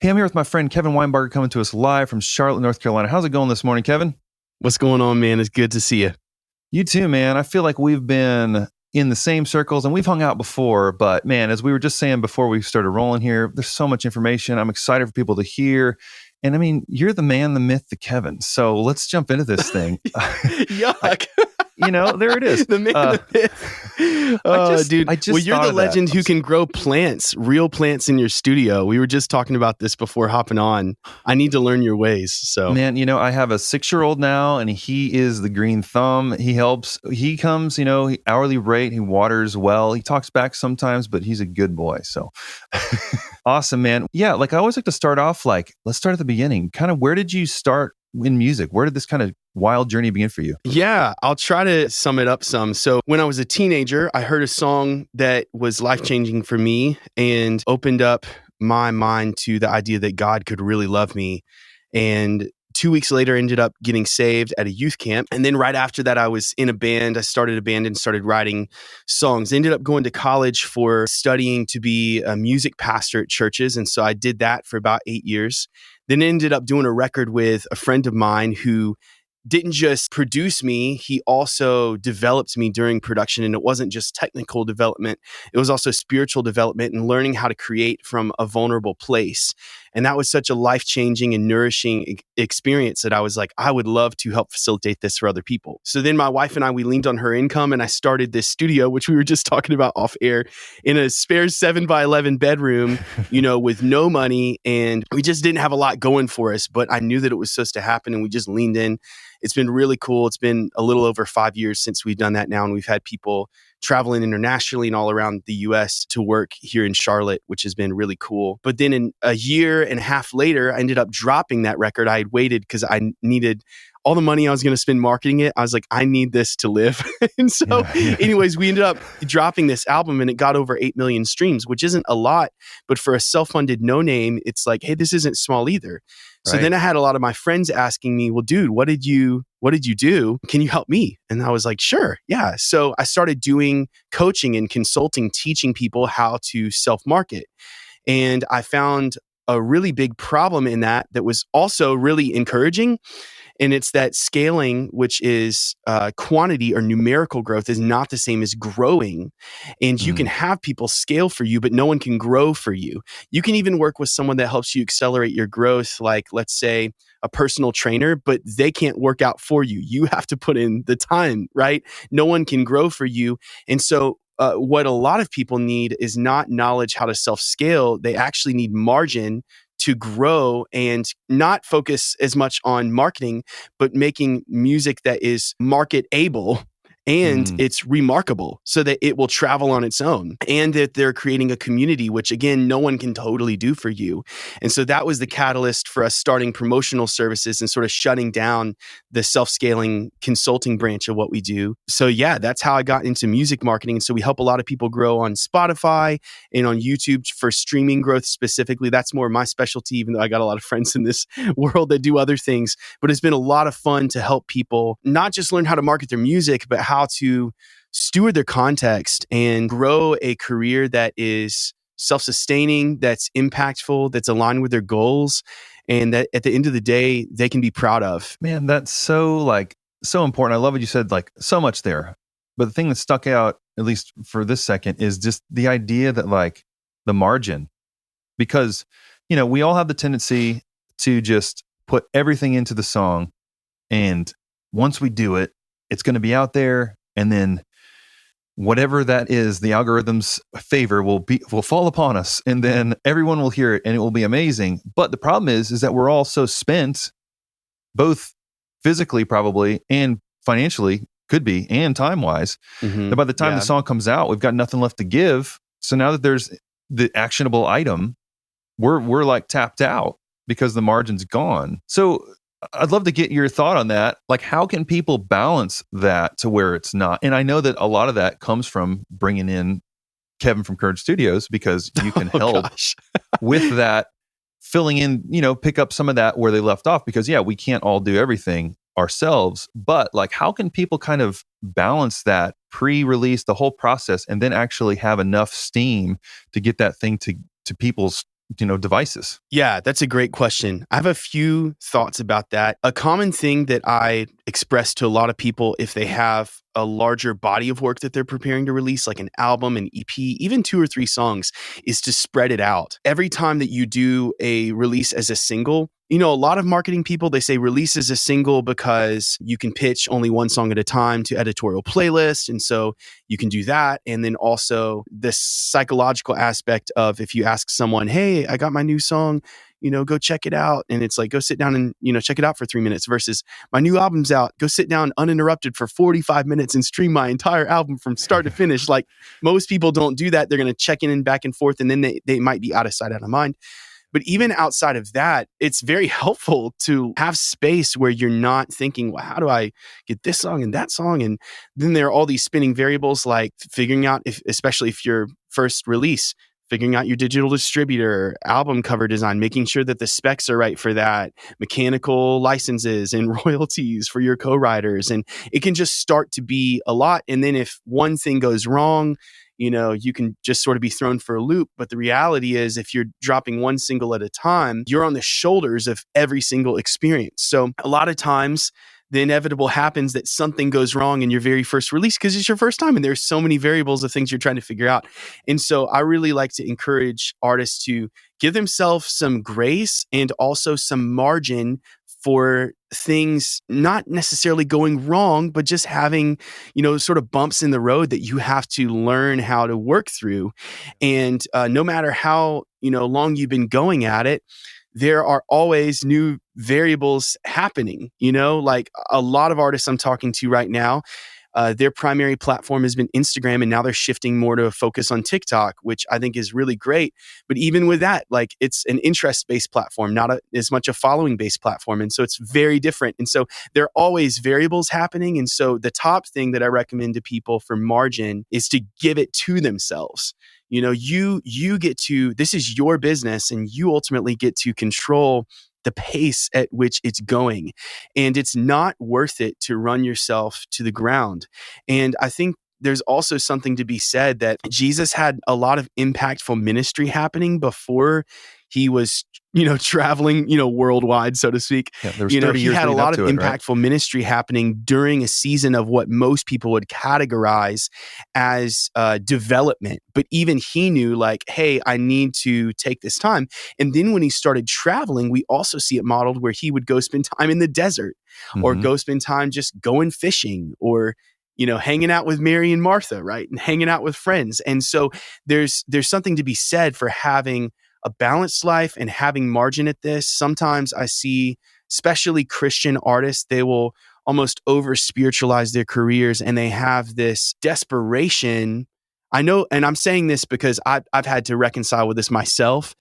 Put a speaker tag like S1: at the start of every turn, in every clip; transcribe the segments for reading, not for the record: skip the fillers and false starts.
S1: Hey, I'm here with my friend Kevin Weinberger coming to us live from Charlotte, North Carolina. How's it going this morning, Kevin?
S2: What's going on, man? It's good to see you.
S1: You too, man. I feel like we've been in the same circles and we've hung out before, but man, as we were just saying before we started rolling here, there's so much information. I'm excited for people to hear. And I mean, you're the man, the myth, the Kevin. So let's jump into this thing.
S2: Yuck.
S1: There it is.
S2: The man, the myth. Dude. Well, you're the legend who can grow plants, real plants in your studio. We were just talking about this before hopping on. I need to learn your ways. So,
S1: man, I have a 6-year-old now and he is the green thumb. He helps. He comes, hourly rate. He waters well. He talks back sometimes, but he's a good boy. So awesome, man. Yeah. I always like to start off, let's start at the beginning. Kind of where did you start in music? Where did this kind of wild journey begin for you?
S2: Yeah, I'll try to sum it up some. So when I was a teenager, I heard a song that was life-changing for me and opened up my mind to the idea that God could really love me. And 2 weeks later, ended up getting saved at a youth camp. And then right after that, I was in a band. I started a band and started writing songs. Ended up going to college for studying to be a music pastor at churches. And so I did that for about 8 years. Then ended up doing a record with a friend of mine who didn't just produce me, he also developed me during production. And it wasn't just technical development, it was also spiritual development and learning how to create from a vulnerable place. And that was such a life-changing and nourishing experience that I was like, I would love to help facilitate this for other people. So then my wife and I, we leaned on her income and I started this studio, which we were just talking about off air, in a spare 7x11 bedroom, with no money. And we just didn't have a lot going for us, but I knew that it was supposed to happen and we just leaned in. It's been really cool. It's been a little over 5 years since we've done that now. And we've had people traveling internationally and all around the US to work here in Charlotte, which has been really cool. But then in a year and a half later, I ended up dropping that record. I had waited because I needed all the money I was going to spend marketing it. I was like, I need this to live. And so anyways, we ended up dropping this album and it got over 8 million streams, which isn't a lot, but for a self-funded no name, it's like, hey, this isn't small either. So then I had a lot of my friends asking me, well, dude, what did you do? Can you help me? And I was like, sure. Yeah. So I started doing coaching and consulting, teaching people how to self-market. And I found a really big problem in that was also really encouraging. And it's that scaling, which is quantity or numerical growth, is not the same as growing. And you can have people scale for you, but no one can grow for you. You can even work with someone that helps you accelerate your growth, like let's say a personal trainer, but they can't work out for you. You have to put in the time, right? No one can grow for you. And so what a lot of people need is not knowledge how to self-scale. They actually need margin to grow and not focus as much on marketing, but making music that is market able and it's remarkable so that it will travel on its own, and that they're creating a community, which again, no one can totally do for you. And so that was the catalyst for us starting promotional services and sort of shutting down the self-scaling consulting branch of what we do. So yeah, that's how I got into music marketing. And so we help a lot of people grow on Spotify and on YouTube for streaming growth specifically. That's more my specialty, even though I got a lot of friends in this world that do other things. But it's been a lot of fun to help people not just learn how to market their music, but how to steward their context and grow a career that is self-sustaining, that's impactful, that's aligned with their goals, and that at the end of the day, they can be proud of.
S1: Man, that's so important. I love what you said, so much there. But the thing that stuck out, at least for this second, is just the idea that the margin, because, we all have the tendency to just put everything into the song. And once we do it, it's going to be out there, and then whatever that is, the algorithm's favor will fall upon us, and then everyone will hear it, and it will be amazing. But the problem is that we're all so spent, both physically probably and financially, could be, and time-wise, that by the time the song comes out, we've got nothing left to give. So now that there's the actionable item, we're tapped out because the margin's gone. So I'd love to get your thought on that. How can people balance that to where it's not? And I know that a lot of that comes from bringing in Kevin from Courage Studios, because you can help with that, filling in, pick up some of that where they left off, because we can't all do everything ourselves. But how can people kind of balance that pre-release, the whole process, and then actually have enough steam to get that thing to people's devices?
S2: Yeah, that's a great question. I have a few thoughts about that. A common thing that I express to a lot of people if they have a larger body of work that they're preparing to release, like an album, an EP, even 2 or 3 songs, is to spread it out. Every time that you do a release as a single, a lot of marketing people, they say release as a single because you can pitch only one song at a time to editorial playlists. And so you can do that. And then also the psychological aspect of if you ask someone, hey, I got my new song, go check it out. And it's like, go sit down and, check it out for 3 minutes versus my new album's out. Go sit down uninterrupted for 45 minutes and stream my entire album from start to finish. Like most people don't do that. They're going to check in and back and forth, and then they might be out of sight, out of mind. But even outside of that, it's very helpful to have space where you're not thinking, well, how do I get this song and that song? And then there are all these spinning variables, like figuring out, especially if your first release, figuring out your digital distributor, album cover design, making sure that the specs are right for that, mechanical licenses and royalties for your co-writers. And it can just start to be a lot. And then if one thing goes wrong, you can just sort of be thrown for a loop. But the reality is, if you're dropping one single at a time, you're on the shoulders of every single experience. So a lot of times, the inevitable happens that something goes wrong in your very first release because it's your first time and there's so many variables of things you're trying to figure out. And so I really like to encourage artists to give themselves some grace and also some margin for things not necessarily going wrong, but just having, sort of bumps in the road that you have to learn how to work through. And no matter how, long you've been going at it, there are always new variables happening, like a lot of artists I'm talking to right now, their primary platform has been Instagram, and now they're shifting more to a focus on TikTok, which I think is really great. But even with that, like it's an interest-based platform, not as much a following-based platform. And so it's very different. And so there are always variables happening. And so the top thing that I recommend to people for margin is to give it to themselves. You get to, this is your business, and you ultimately get to control the pace at which it's going. And it's not worth it to run yourself to the ground. And I think there's also something to be said that Jesus had a lot of impactful ministry happening before he was, traveling, worldwide, so to speak.
S1: Yeah, there was 30
S2: he
S1: years
S2: had a
S1: leading
S2: lot
S1: up
S2: of
S1: to it,
S2: impactful ministry happening during a season of what most people would categorize as development. But even he knew, like, hey, I need to take this time. And then when he started traveling, we also see it modeled where he would go spend time in the desert or go spend time just going fishing or hanging out with Mary and Martha, right? And hanging out with friends. And so there's something to be said for having a balanced life and having margin at this. Sometimes I see, especially Christian artists, they will almost over spiritualize their careers and they have this desperation. I know, and I'm saying this because I've had to reconcile with this myself,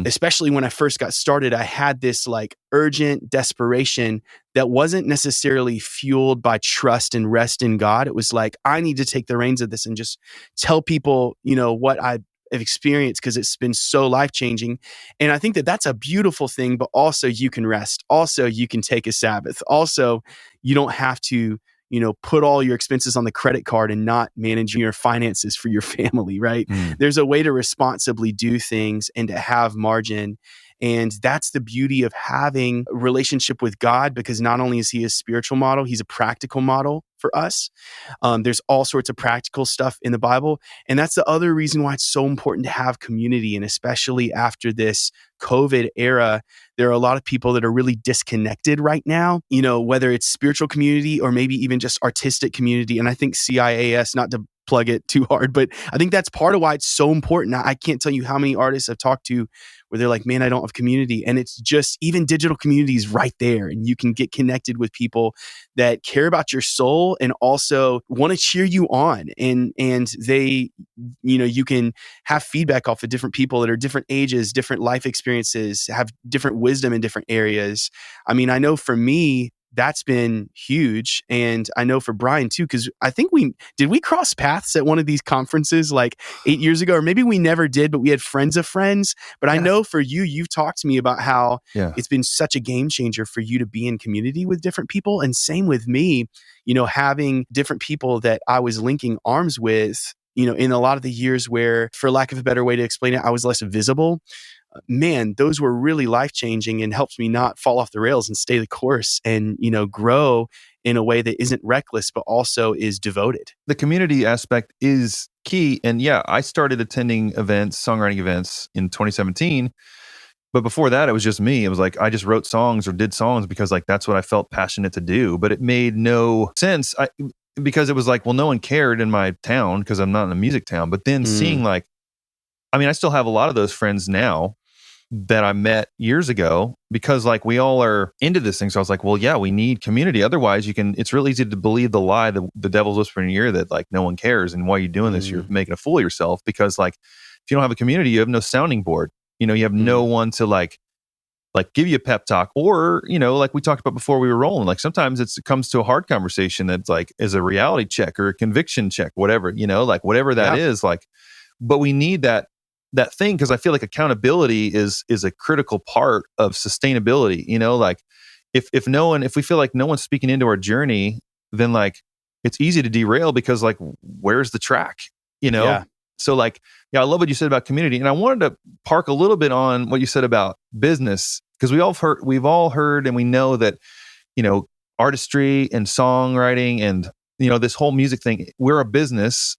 S2: especially when I first got started. I had this like urgent desperation that wasn't necessarily fueled by trust and rest in God. It was like, I need to take the reins of this and just tell people, what I've experienced because it's been so life-changing. And I think that that's a beautiful thing, but also you can rest. Also, you can take a Sabbath. Also, you don't have to put all your expenses on the credit card and not managing your finances for your family, right? There's a way to responsibly do things and to have margin. And that's the beauty of having a relationship with God, because not only is he a spiritual model, he's a practical model for us. There's all sorts of practical stuff in the Bible. And that's the other reason why it's so important to have community. And especially after this COVID era, there are a lot of people that are really disconnected right now, whether it's spiritual community or maybe even just artistic community. And I think CIAS, not to plug it too hard, but I think that's part of why it's so important. I can't tell you how many artists I've talked to where they're like, man, I don't have community. And it's just even digital communities right there. And you can get connected with people that care about your soul and also want to cheer you on. And they, you can have feedback off of different people that are different ages, different life experiences, have different wisdom in different areas. I mean, I know for me, that's been huge. And I know for Brian too, because I think we cross paths at one of these conferences like 8 years ago, or maybe we never did, but we had friends of friends. But I know for you, you've talked to me about how it's been such a game changer for you to be in community with different people. And same with me, having different people that I was linking arms with, in a lot of the years where, for lack of a better way to explain it, I was less visible. man, those were really life-changing and helped me not fall off the rails and stay the course and, grow in a way that isn't reckless, but also is devoted.
S1: The community aspect is key. And yeah, I started attending events, songwriting events in 2017. But before that, it was just me. It was like I just wrote songs or did songs because like that's what I felt passionate to do. But it made no sense because it was like, well, no one cared in my town because I'm not in a music town. But then seeing like, I mean, I still have a lot of those friends now that I met years ago because like we all are into this thing. So I was like, well, yeah, we need community. Otherwise it's real easy to believe the lie, the devil's whispering in your ear that like no one cares. And why are you doing this? You're making a fool of yourself because like if you don't have a community, you have no sounding board. You have no one to like give you a pep talk or, like we talked about before we were rolling, like sometimes it comes to a hard conversation that's like is a reality check or a conviction check, whatever, like whatever that is like, but we need that thing because I feel like accountability is a critical part of sustainability. Like if we feel like no one's speaking into our journey, then like it's easy to derail because like where's the track?
S2: Yeah.
S1: So like, yeah, I love what you said about community, and I wanted to park a little bit on what you said about business because we've all heard, and we know that artistry and songwriting and this whole music thing, we're a business,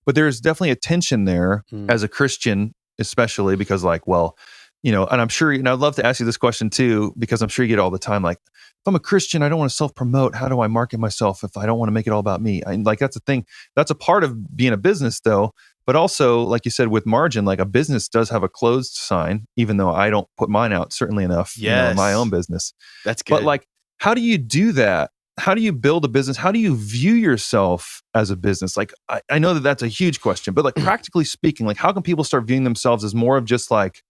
S1: but there's definitely a tension there as a Christian, especially because like, well, and I'm sure, I'd love to ask you this question too, because I'm sure you get it all the time. Like, if I'm a Christian, I don't want to self-promote. How do I market myself if I don't want to make it all about me? Like, that's a thing. That's a part of being a business though. But also, like you said, with margin, like a business does have a closed sign, even though I don't put mine out certainly enough, in my own business.
S2: That's good.
S1: But like, how do you do that? How do you build a business? How do you view yourself as a business? Like, I know that that's a huge question, but like practically speaking, like how can people start viewing themselves as more of just like,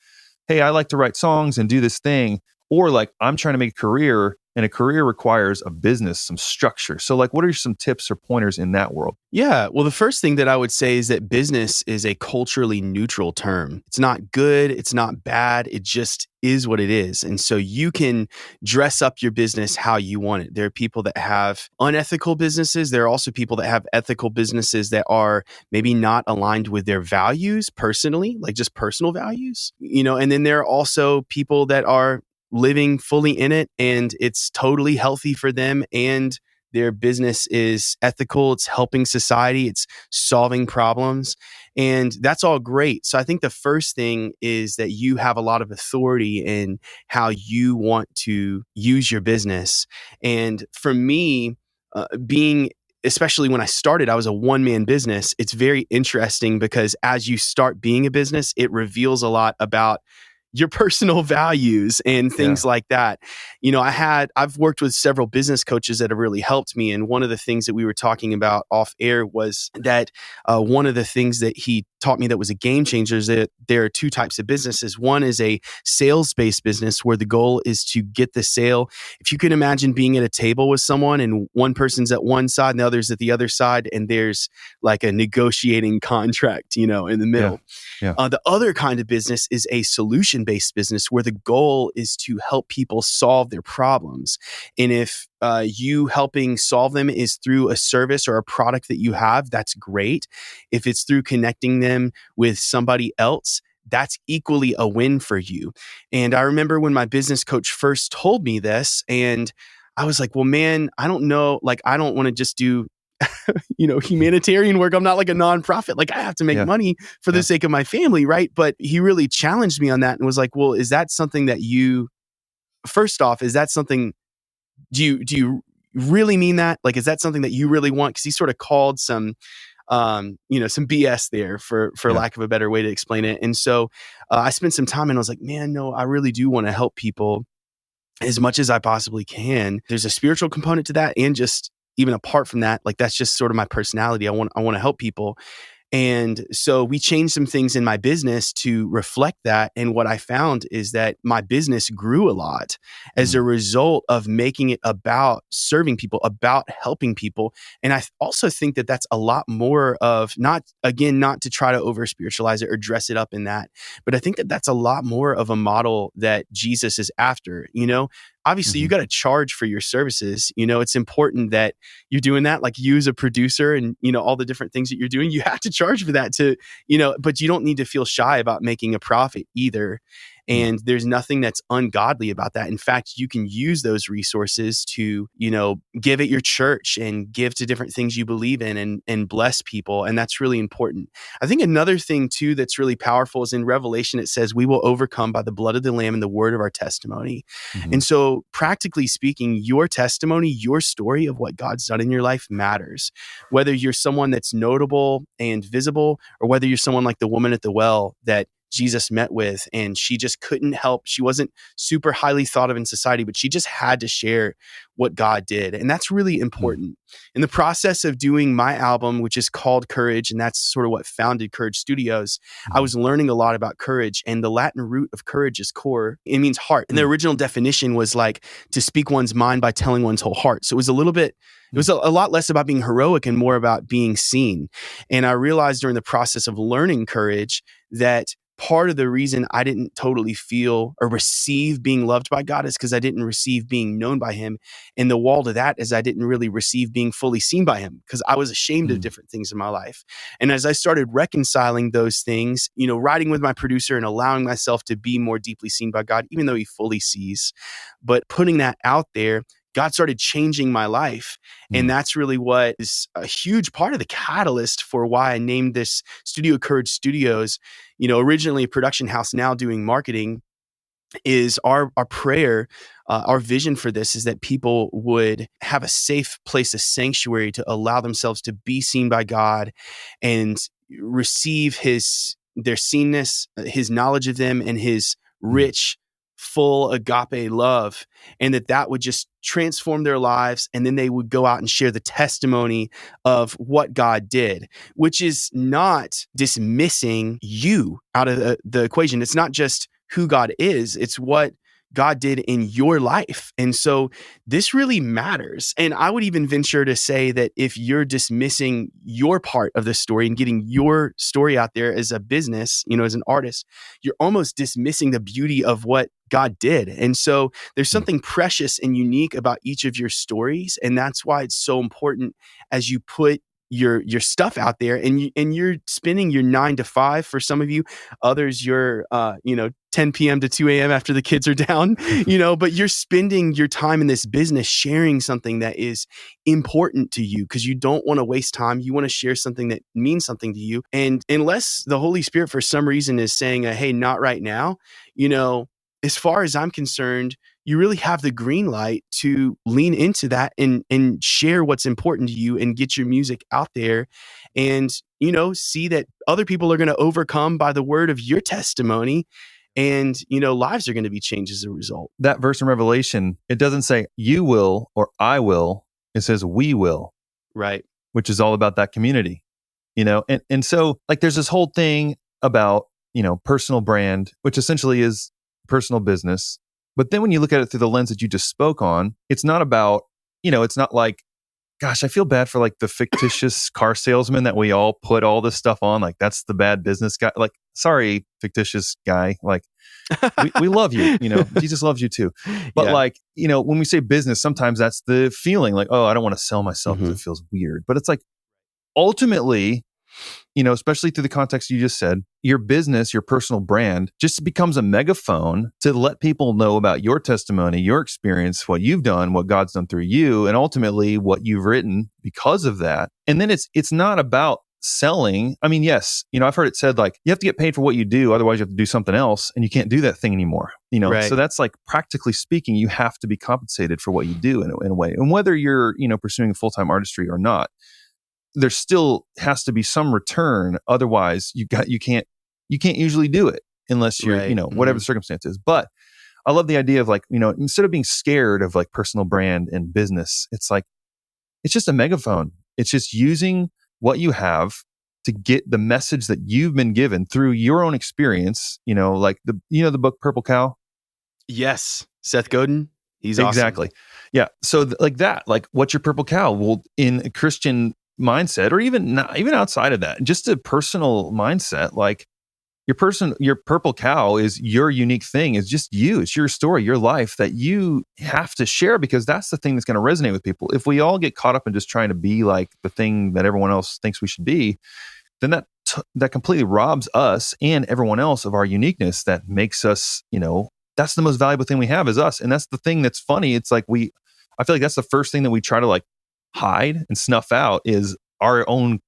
S1: hey, I like to write songs and do this thing, or like I'm trying to make a career, and a career requires a business, some structure. So like, what are some tips or pointers in that world?
S2: Yeah. Well, the first thing that I would say is that business is a culturally neutral term. It's not good. It's not bad. It just is what it is. And so you can dress up your business how you want it. There are people that have unethical businesses. There are also people that have ethical businesses that are maybe not aligned with their values personally, like just personal values, and then there are also people that are living fully in it and it's totally healthy for them and their business is ethical, it's helping society, it's solving problems, and that's all great. So I think the first thing is that you have a lot of authority in how you want to use your business. And for me, especially when I started, I was a one-man business. It's very interesting because as you start being a business, it reveals a lot about your personal values and things like that. I've worked with several business coaches that have really helped me. And one of the things that we were talking about off air was that one of the things that he taught me that was a game changer is that there are two types of businesses. One is a sales-based business where the goal is to get the sale. If you can imagine being at a table with someone and one person's at one side and the other's at the other side, and there's like a negotiating contract, in the middle.
S1: Yeah.
S2: The other kind of business is a solution-based business where the goal is to help people solve their problems. And if you helping solve them is through a service or a product that you have, that's great. If it's through connecting them with somebody else, that's equally a win for you. And I remember when my business coach first told me this, and I was like, well, man, I don't know. Like, I don't want to just do humanitarian work. I'm not like a nonprofit. Like I have to make money for the sake of my family. Right. But he really challenged me on that and was like, well, is that something that first off, is that something, do you really mean that? Like, is that something that you really want? Cause he sort of called some BS there for lack of a better way to explain it. And so I spent some time and I was like, man, no, I really do want to help people as much as I possibly can. There's a spiritual component to that. And just even apart from that, like that's just sort of my personality. I want to help people. And so we changed some things in my business to reflect that. And what I found is that my business grew a lot as a result of making it about serving people, about helping people. And I also think that that's a lot more of not to try to over spiritualize it or dress it up in that, but I think that that's a lot more of a model that Jesus is after, Obviously, you got to charge for your services. It's important that you're doing that. Like you as a producer and, all the different things that you're doing, you have to charge for that but you don't need to feel shy about making a profit either. And there's nothing that's ungodly about that. In fact, you can use those resources to, give at your church and give to different things you believe in and bless people. And that's really important. I think another thing too that's really powerful is in Revelation, it says, we will overcome by the blood of the Lamb and the word of our testimony. And so practically speaking, your testimony, your story of what God's done in your life matters. Whether you're someone that's notable and visible, or whether you're someone like the woman at the well that Jesus met with, and she just couldn't help. She wasn't super highly thought of in society, but she just had to share what God did. And that's really important. In the process of doing my album, which is called Courage, and that's sort of what founded Courage Studios, I was learning a lot about courage. And the Latin root of courage is cor. It means heart. And the original definition was like to speak one's mind by telling one's whole heart. So it was a lot less about being heroic and more about being seen. And I realized during the process of learning courage that part of the reason I didn't totally feel or receive being loved by God is because I didn't receive being known by him. And the wall to that is I didn't really receive being fully seen by him because I was ashamed of different things in my life. And as I started reconciling those things, writing with my producer and allowing myself to be more deeply seen by God, even though he fully sees, but putting that out there, God started changing my life. And that's really what is a huge part of the catalyst for why I named this studio Courage Studios. Originally a production house, now doing marketing. Is our prayer, our vision for this is that people would have a safe place, a sanctuary to allow themselves to be seen by God and receive their seenness, his knowledge of them, and his rich, full agape love, and that would just transform their lives. And then they would go out and share the testimony of what God did, which is not dismissing you out of the equation. It's not just who God is, it's what God did in your life. And so this really matters. And I would even venture to say that if you're dismissing your part of the story and getting your story out there as a business, as an artist, you're almost dismissing the beauty of what God did. And so there's something precious and unique about each of your stories. And that's why it's so important as you put your stuff out there and you're spending your 9 to 5 for some of you, others you're 10 p.m. to 2 a.m. after the kids are down, but you're spending your time in this business sharing something that is important to you because you don't want to waste time. You want to share something that means something to you. And unless the Holy Spirit for some reason is saying, hey, not right now, as far as I'm concerned, you really have the green light to lean into that and share what's important to you and get your music out there and, see that other people are going to overcome by the word of your testimony and, lives are going to be changed as a result.
S1: That verse in Revelation, it doesn't say you will or I will. It says we will.
S2: Right.
S1: Which is all about that community, and so like there's this whole thing about, personal brand, which essentially is personal business. But then when you look at it through the lens that you just spoke on, it's not about, it's not like, gosh, I feel bad for like the fictitious car salesman that we all put all this stuff on. Like that's the bad business guy. Like, sorry, fictitious guy. Like we love you, Jesus loves you too. But when we say business, sometimes that's the feeling like, oh, I don't want to sell myself because it feels weird. But it's like, ultimately, especially through the context you just said, your business, your personal brand just becomes a megaphone to let people know about your testimony, your experience, what you've done, what God's done through you, and ultimately what you've written because of that. And then it's not about selling. I mean, yes, I've heard it said like you have to get paid for what you do, otherwise you have to do something else, and you can't do that thing anymore.
S2: Right.
S1: So that's like practically speaking, you have to be compensated for what you do in a way, and whether you're pursuing full-time artistry or not. There still has to be some return. Otherwise, you can't usually do it unless you're, whatever the circumstance is. But I love the idea of like, instead of being scared of like personal brand and business, it's like, it's just a megaphone. It's just using what you have to get the message that you've been given through your own experience, like the book Purple Cow.
S2: Yes. Seth Godin. He's
S1: exactly.
S2: Awesome.
S1: Yeah. So like that, like what's your purple cow? Well, in a Christian mindset, or even outside of that, just a personal mindset, like your purple cow is your unique thing. It's just you. It's your story, your life that you have to share because that's the thing that's going to resonate with people. If we all get caught up in just trying to be like the thing that everyone else thinks we should be, then that that completely robs us and everyone else of our uniqueness that makes us, that's the most valuable thing we have is us. And that's the thing that's funny. It's like I feel like that's the first thing that we try to like hide and snuff out is our own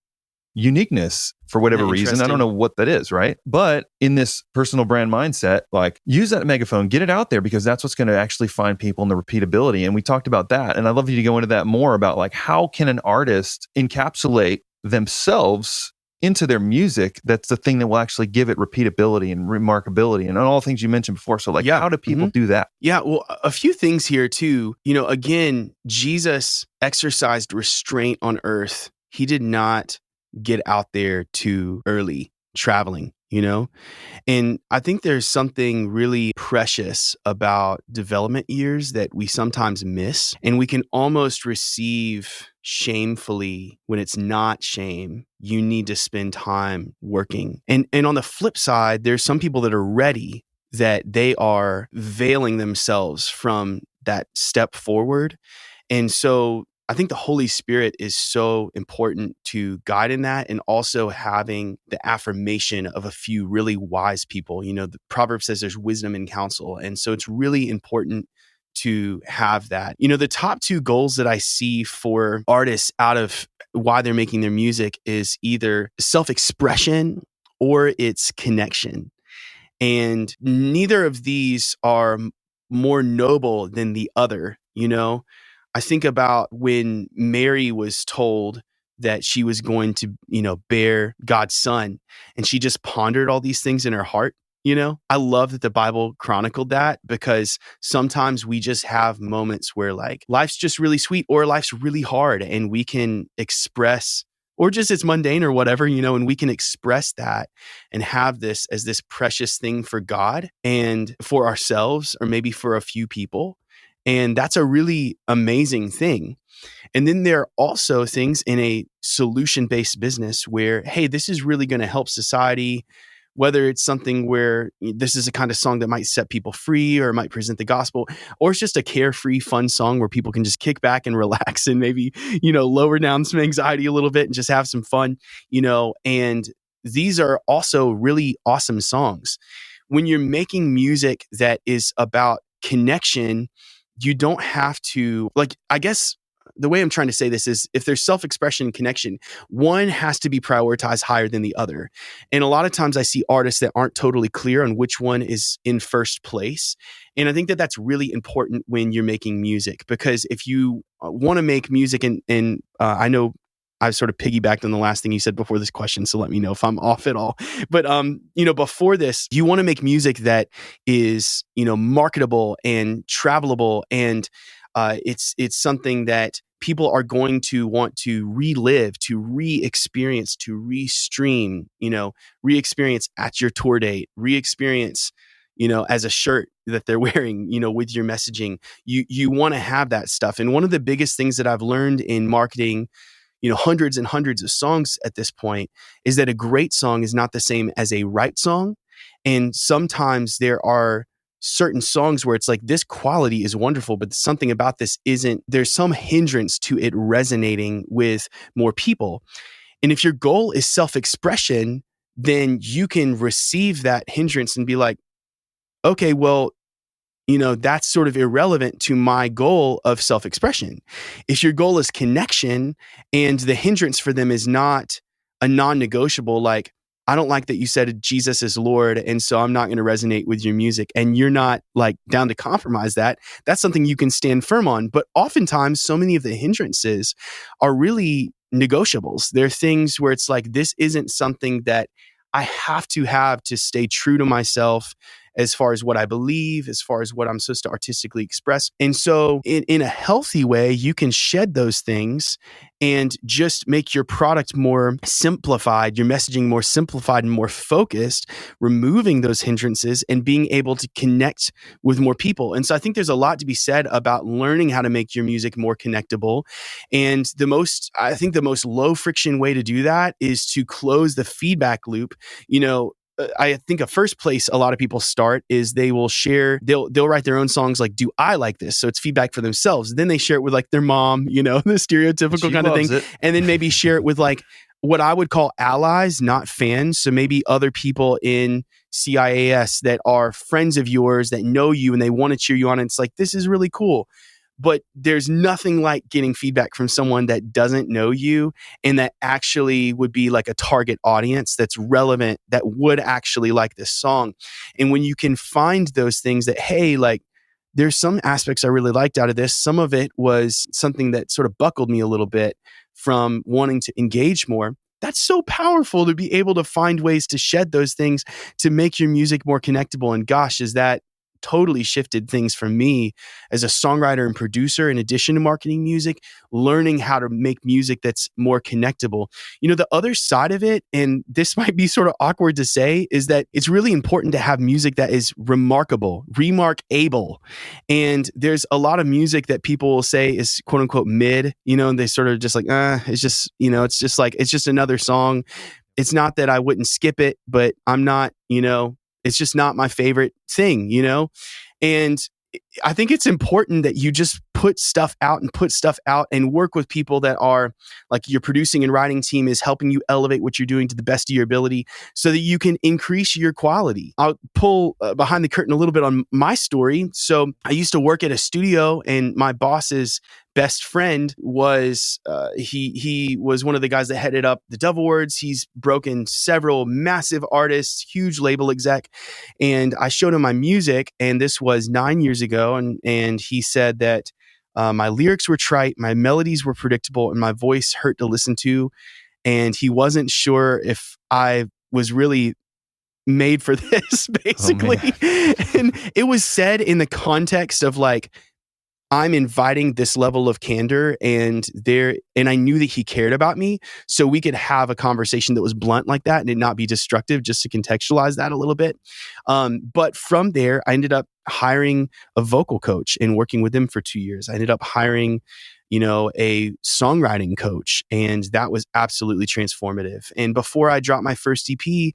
S1: uniqueness for whatever reason. I don't know what that is, right? But in this personal brand mindset, like use that megaphone, get it out there because that's what's going to actually find people in the repeatability. And we talked about that. And I'd love you to go into that more about like how can an artist encapsulate themselves into their music? That's the thing that will actually give it repeatability and remarkability and all the things you mentioned before. So like, how do people do that?
S2: Yeah, well, a few things here too. Again, Jesus exercised restraint on earth. He did not get out there too early traveling, And I think there's something really precious about development years that we sometimes miss. And we can almost receive shamefully when it's not shame. You need to spend time working. And on the flip side, there's some people that are ready that they are veiling themselves from that step forward. And so I think the Holy Spirit is so important to guide in that, and also having the affirmation of a few really wise people. The proverb says there's wisdom in counsel. And so it's really important to have that. The top two goals that I see for artists out of why they're making their music is either self-expression or it's connection. And neither of these are more noble than the other, I think about when Mary was told that she was going to, bear God's son, and she just pondered all these things in her heart. I love that the Bible chronicled that, because sometimes we just have moments where like life's just really sweet or life's really hard, and we can express, or just it's mundane or whatever, and we can express that and have this as this precious thing for God and for ourselves, or maybe for a few people. And that's a really amazing thing. And then there are also things in a solution-based business where, hey, this is really going to help society, whether it's something where this is a kind of song that might set people free or might present the gospel, or it's just a carefree, fun song where people can just kick back and relax and maybe, lower down some anxiety a little bit and just have some fun, and these are also really awesome songs. When you're making music that is about connection, you don't have to, like, I guess the way I'm trying to say this is if there's self-expression and connection, one has to be prioritized higher than the other. And a lot of times I see artists that aren't totally clear on which one is in first place. And I think that that's really important when you're making music, because if you want to make music, and I know I've sort of piggybacked on the last thing you said before this question, so let me know if I'm off at all. But before this, you want to make music that is, marketable and travelable, and it's something that people are going to want to relive, to re-experience, to re-stream, re-experience at your tour date, re-experience, as a shirt that they're wearing, with your messaging. You want to have that stuff. And one of the biggest things that I've learned in marketing, hundreds and hundreds of songs at this point, is that a great song is not the same as a right song. And sometimes there are certain songs where it's like, this quality is wonderful, but something about this isn't, there's some hindrance to it resonating with more people. And if your goal is self-expression, then you can receive that hindrance and be like, okay, well, that's sort of irrelevant to my goal of self-expression. If your goal is connection and the hindrance for them is not a non-negotiable, like, I don't like that you said Jesus is Lord, and so I'm not going to resonate with your music, and you're not like down to compromise that, that's something you can stand firm on. But oftentimes, so many of the hindrances are really negotiables. They're things where it's like, this isn't something that I have to stay true to myself as far as what I believe, as far as what I'm supposed to artistically express. And so in a healthy way, you can shed those things and just make your product more simplified, your messaging more simplified and more focused, removing those hindrances and being able to connect with more people. And so I think there's a lot to be said about learning how to make your music more connectable. And I think the most low friction way to do that is to close the feedback loop. I think a first place a lot of people start is they will share, they'll write their own songs like, do I like this? So it's feedback for themselves. Then they share it with like their mom, the stereotypical kind of thing. And then maybe share it with like what I would call allies, not fans. So maybe other people in CIAS that are friends of yours that know you and they want to cheer you on. And it's like, this is really cool. But there's nothing like getting feedback from someone that doesn't know you and that actually would be like a target audience that's relevant, that would actually like this song. And when you can find those things that, hey, like, there's some aspects I really liked out of this. Some of it was something that sort of buckled me a little bit from wanting to engage more. That's so powerful to be able to find ways to shed those things to make your music more connectable. And gosh, is that totally shifted things for me as a songwriter and producer, in addition to marketing music, learning how to make music that's more connectable. You know, the other side of it, and this might be sort of awkward to say, is that it's really important to have music that is remarkable, remark-able. And there's a lot of music that people will say is quote unquote mid, you know, and they sort of just like, it's just, you know, it's just like, it's just another song. It's not that I wouldn't skip it, but I'm not, you know, it's just not my favorite thing, you know? And I think it's important that you just put stuff out and work with people that are like your producing and writing team is helping you elevate what you're doing to the best of your ability so that you can increase your quality. I'll pull behind the curtain a little bit on my story. So I used to work at a studio, and my boss's best friend was he was one of the guys that headed up the Dove Awards. He's broken several massive artists, huge label exec. And I showed him my music, and this was 9 years ago. And he said that my lyrics were trite, my melodies were predictable, and my voice hurt to listen to. And he wasn't sure if I was really made for this, basically. And it was said in the context of like, I'm inviting this level of candor, and I knew that he cared about me, so we could have a conversation that was blunt like that and it not be destructive, just to contextualize that a little bit. But from there, I ended up hiring a vocal coach and working with him for 2 years. I ended up hiring, you know, a songwriting coach, and that was absolutely transformative. And before I dropped my first EP,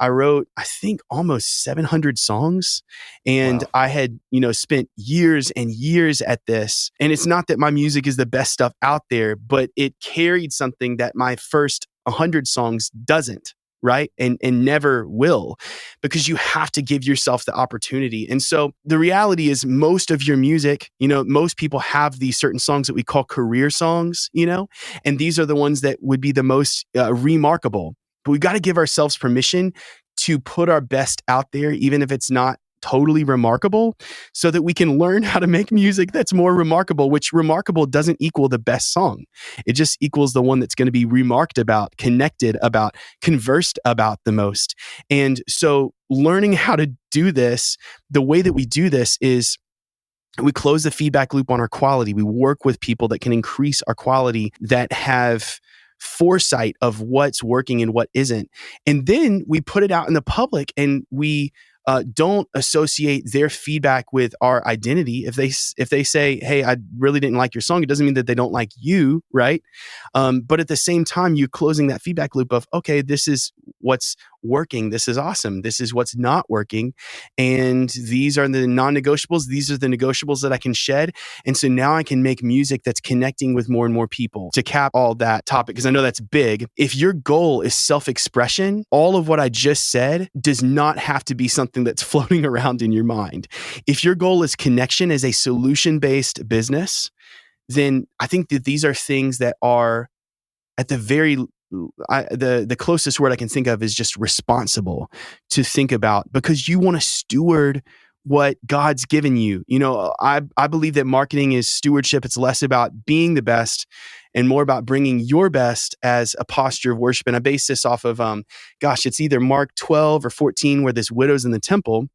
S2: I wrote, I think, almost 700 songs. And wow. I had, you know, spent years and years at this. And it's not that my music is the best stuff out there, but it carried something that my first 100 songs doesn't, right? And never will, because you have to give yourself the opportunity. And so the reality is, most of your music, you know, most people have these certain songs that we call career songs, you know, and these are the ones that would be the most remarkable. But we got to give ourselves permission to put our best out there, even if it's not totally remarkable, so that we can learn how to make music that's more remarkable, which remarkable doesn't equal the best song. It just equals the one that's going to be remarked about, connected about, conversed about the most. And so learning how to do this, the way that we do this is we close the feedback loop on our quality. We work with people that can increase our quality, that have foresight of what's working and what isn't. And then we put it out in the public, and we don't associate their feedback with our identity. If they say, hey, I really didn't like your song, it doesn't mean that they don't like you, right? But at the same time, you're closing that feedback loop of, okay, this is what's working. This is awesome. This is what's not working. And these are the non-negotiables. These are the negotiables that I can shed. And so now I can make music that's connecting with more and more people. To cap all that topic, because I know that's big, if your goal is self-expression, all of what I just said does not have to be something that's floating around in your mind. If your goal is connection as a solution-based business, then I think that these are things that are at the very the closest word I can think of is just responsible to think about, because you want to steward what God's given you. You know, I believe that marketing is stewardship. It's less about being the best and more about bringing your best as a posture of worship. And I base this off of, it's either Mark 12 or 14, where this widow's in the temple.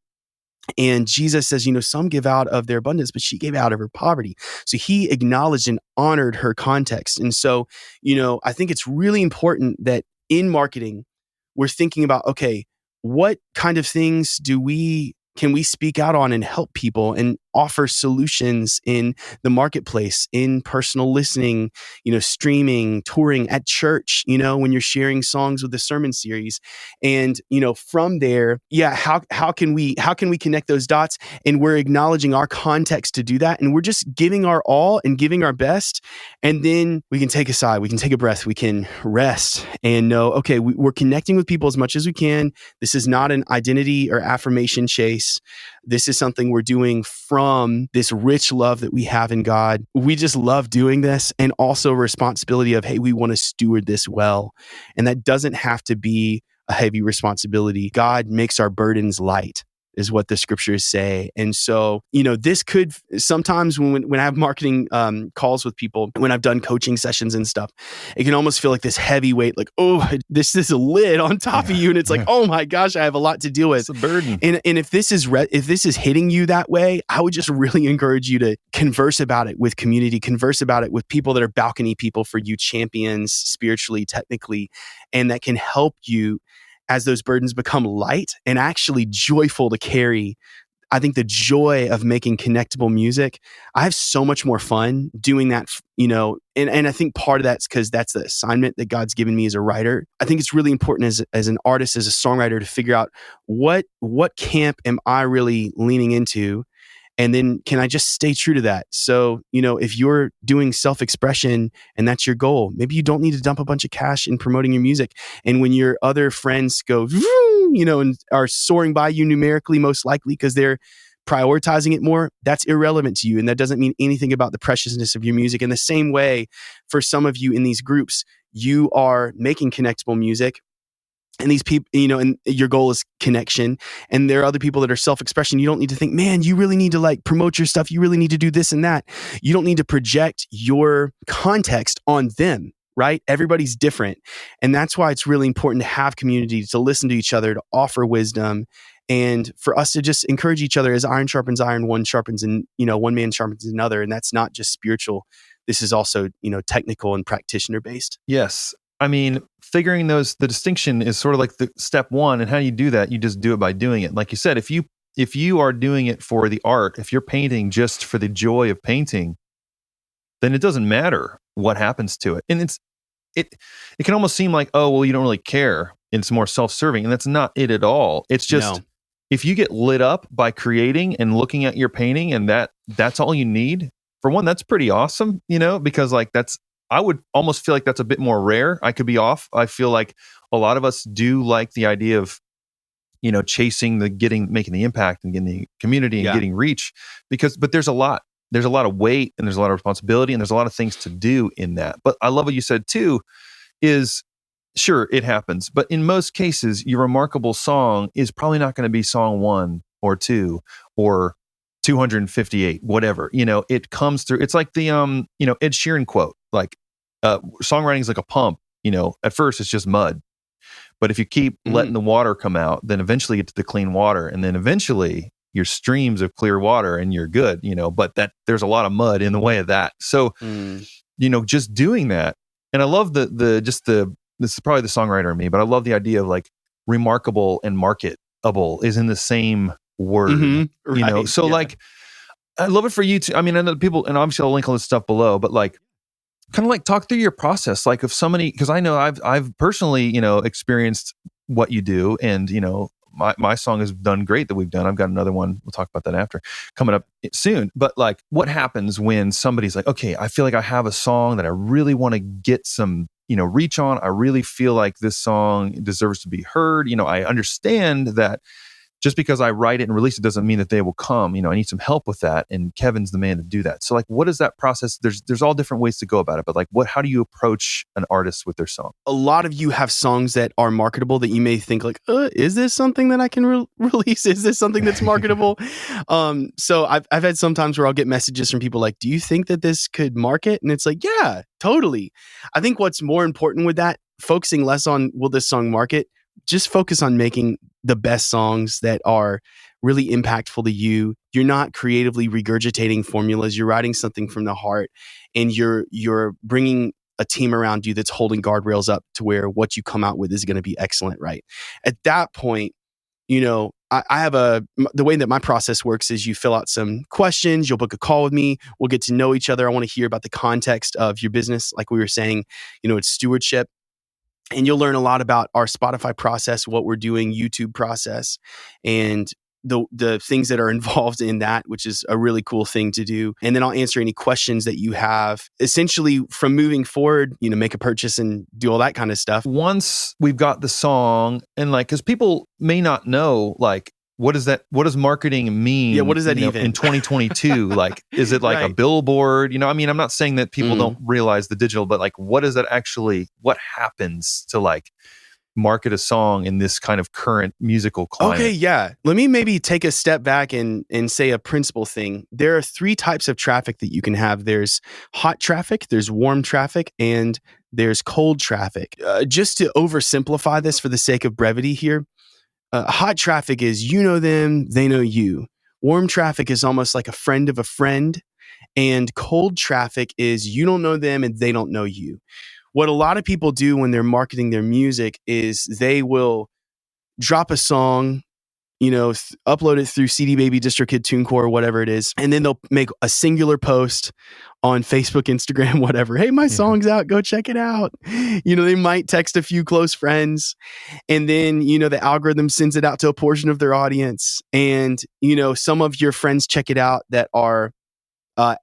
S2: And Jesus says, you know, some give out of their abundance, but she gave out of her poverty. So he acknowledged and honored her context. And so, you know, I think it's really important that in marketing, we're thinking about, okay, what kind of things can we speak out on and help people? And offer solutions in the marketplace, in personal listening, streaming, touring, at church, when you're sharing songs with the sermon series. And, from there, how can we connect those dots? And we're acknowledging our context to do that. And we're just giving our all and giving our best. And then we can take a sigh, we can take a breath, we can rest and know, okay, we're connecting with people as much as we can. This is not an identity or affirmation chase. This is something we're doing from this rich love that we have in God. We just love doing this, and also responsibility of, hey, we want to steward this well. And that doesn't have to be a heavy responsibility. God makes our burdens light, is what the scriptures say. And so, this could sometimes when I have marketing calls with people, when I've done coaching sessions and stuff, it can almost feel like this heavy weight, like, oh, this is a lid on top of you. And it's like, oh my gosh, I have a lot to deal with.
S1: It's a burden.
S2: And if this is hitting you that way, I would just really encourage you to converse about it with community, converse about it with people that are balcony people for you, champions spiritually, technically, and that can help you as those burdens become light and actually joyful to carry. I think the joy of making connectable music, I have so much more fun doing that, and I think part of that's because that's the assignment that God's given me as a writer. I think it's really important as an artist, as a songwriter, to figure out what camp am I really leaning into? And then can I just stay true to that? So, if you're doing self-expression and that's your goal, maybe you don't need to dump a bunch of cash in promoting your music. And when your other friends go, and are soaring by you numerically, most likely because they're prioritizing it more, that's irrelevant to you. And that doesn't mean anything about the preciousness of your music. In the same way, for some of you in these groups, you are making connectable music. And these people, and your goal is connection. And there are other people that are self-expression. You don't need to think, man, you really need to promote your stuff. You really need to do this and that. You don't need to project your context on them, right? Everybody's different. And that's why it's really important to have community, to listen to each other, to offer wisdom, and for us to just encourage each other as iron sharpens iron, one sharpens, and, one man sharpens another. And that's not just spiritual. This is also, technical and practitioner based.
S1: Yes. I mean, figuring the distinction is sort of like the step one. And how do you do that? You just do it by doing it. Like you said, if you are doing it for the art, if you're painting just for the joy of painting, then it doesn't matter what happens to it. And it can almost seem like, oh, well, you don't really care. It's more self-serving. And that's not it at all. It's just, if you get lit up by creating and looking at your painting and that's all you need, for one, that's pretty awesome, because I would almost feel like that's a bit more rare. I could be off. I feel like a lot of us do like the idea of, chasing making the impact and getting the community and getting reach, but there's a lot of weight and there's a lot of responsibility and there's a lot of things to do in that. But I love what you said too, is sure, it happens. But in most cases, your remarkable song is probably not going to be song 1 or 2 or 258, whatever. It comes through. It's like the Ed Sheeran quote, like, songwriting is like a pump. At first it's just mud, but if you keep letting the water come out, then eventually you get to the clean water, and then eventually your streams of clear water, and you're good. But there's a lot of mud in the way of that. So, just doing that, and I love this is probably the songwriter in me, but I love the idea of like remarkable and marketable is in the same word.
S2: Right.
S1: So like, I love it for you too. I mean, I know people, and obviously I'll link all this stuff below, but like, kind of like talk through your process. Like if somebody, because I know I've personally, experienced what you do, and my song has done great that we've done. I've got another one. We'll talk about that after, coming up soon. But like, what happens when somebody's like, okay, I feel like I have a song that I really want to get some, reach on. I really feel like this song deserves to be heard. I understand that just because I write it and release it doesn't mean that they will come. I need some help with that, and Kevin's the man to do that. So like, what is that process? There's all different ways to go about it, but like, how do you approach an artist with their song?
S2: A lot of you have songs that are marketable that you may think like, is this something that I can release? Is this something that's marketable? So I've had some times where I'll get messages from people like, do you think that this could market? And it's like, yeah, totally. I think what's more important with that, focusing less on will this song market, just focus on making the best songs that are really impactful to you. You're not creatively regurgitating formulas. You're writing something from the heart, and you're bringing a team around you that's holding guardrails up to where what you come out with is going to be excellent, right? At that point, I have the way that my process works is you fill out some questions, you'll book a call with me, we'll get to know each other. I want to hear about the context of your business. Like we were saying, it's stewardship. And you'll learn a lot about our Spotify process, what we're doing, YouTube process, and the things that are involved in that, which is a really cool thing to do. And then I'll answer any questions that you have. Essentially, from moving forward, make a purchase and do all that kind of stuff.
S1: Once we've got the song, and because people may not know, what does marketing mean?
S2: Yeah, what does that even
S1: in 2022? Is it like
S2: right.
S1: a billboard? I'm not saying that people don't realize the digital, but what is that actually? What happens to market a song in this kind of current musical climate?
S2: Okay, yeah. Let me maybe take a step back and say a principal thing. There are 3 types of traffic that you can have. There's hot traffic, there's warm traffic, and there's cold traffic. Just to oversimplify this for the sake of brevity here, hot traffic is you know them, they know you. Warm traffic is almost like a friend of a friend. And cold traffic is you don't know them and they don't know you. What a lot of people do when they're marketing their music is they will drop a song, upload it through CD Baby, DistroKid, TuneCore, whatever it is, and then they'll make a singular post on Facebook, Instagram, whatever. Hey, my song's out. Go check it out. They might text a few close friends, and then, the algorithm sends it out to a portion of their audience. And, some of your friends check it out that are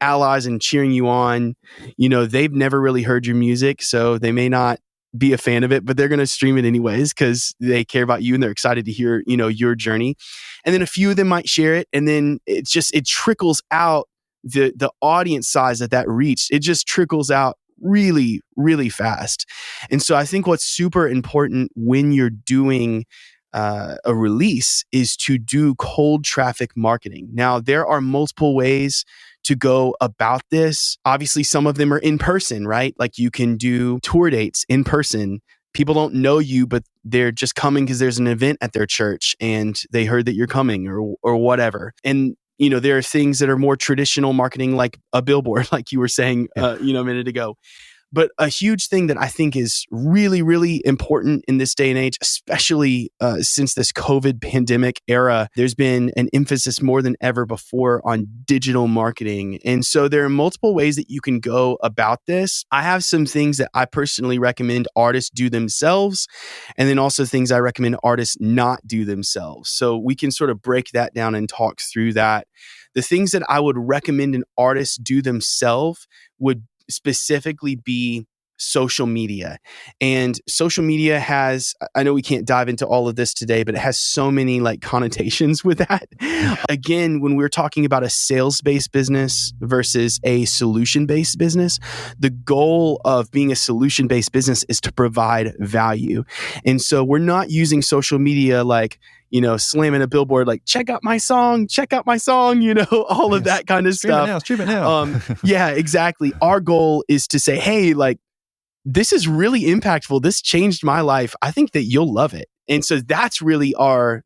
S2: allies and cheering you on. They've never really heard your music, so they may not be a fan of it, but they're going to stream it anyways because they care about you and they're excited to hear, your journey. And then a few of them might share it, and then it trickles out the audience size that reached. It just trickles out really, really fast. And so I think what's super important when you're doing a release is to do cold traffic marketing. Now, there are multiple ways to go about this. Obviously, some of them are in person, right? Like you can do tour dates in person. People don't know you, but they're just coming because there's an event at their church and they heard that you're coming or whatever. And there are things that are more traditional marketing, like a billboard, like you were saying, a minute ago. But a huge thing that I think is really, really important in this day and age, especially since this COVID pandemic era, there's been an emphasis more than ever before on digital marketing. And so there are multiple ways that you can go about this. I have some things that I personally recommend artists do themselves, and then also things I recommend artists not do themselves. So we can sort of break that down and talk through that. The things that I would recommend an artist do themselves would specifically be social media. And social media has, I know we can't dive into all of this today, but it has so many connotations with that. Again, when we're talking about a sales-based business versus a solution-based business, the goal of being a solution-based business is to provide value. And so we're not using social media slamming a billboard, check out my song, all of that kind of stuff.
S1: Stream it now.
S2: Yeah, exactly. Our goal is to say, hey, this is really impactful. This changed my life. I think that you'll love it. And so that's really our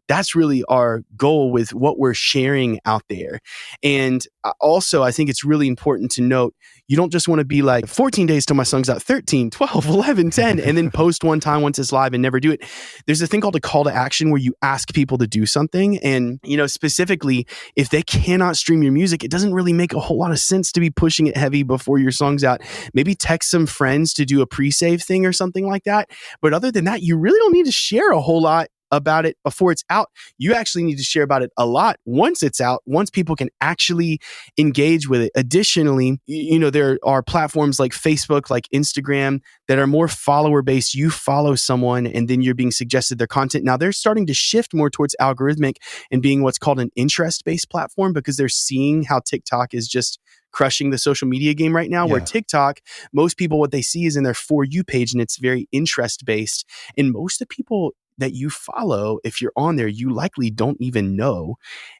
S2: goal with what we're sharing out there. And also, I think it's really important to note, you don't just want to be 14 days till my song's out, 13, 12, 11, 10, and then post one time once it's live and never do it. There's a thing called a call to action where you ask people to do something. And, specifically, if they cannot stream your music, it doesn't really make a whole lot of sense to be pushing it heavy before your song's out. Maybe text some friends to do a pre-save thing or something like that. But other than that, you really don't need to share a whole lot about it before it's out. You actually need to share about it a lot once it's out, once people can actually engage with it. Additionally, there are platforms like Facebook, like Instagram, that are more follower based. You follow someone and then you're being suggested their content. Now they're starting to shift more towards algorithmic and being what's called an interest based platform, because they're seeing how TikTok is just crushing the social media game right now, where TikTok, most people, what they see is in their For You page, and it's very interest based. And most of the people that you follow, if you're on there, you likely don't even know.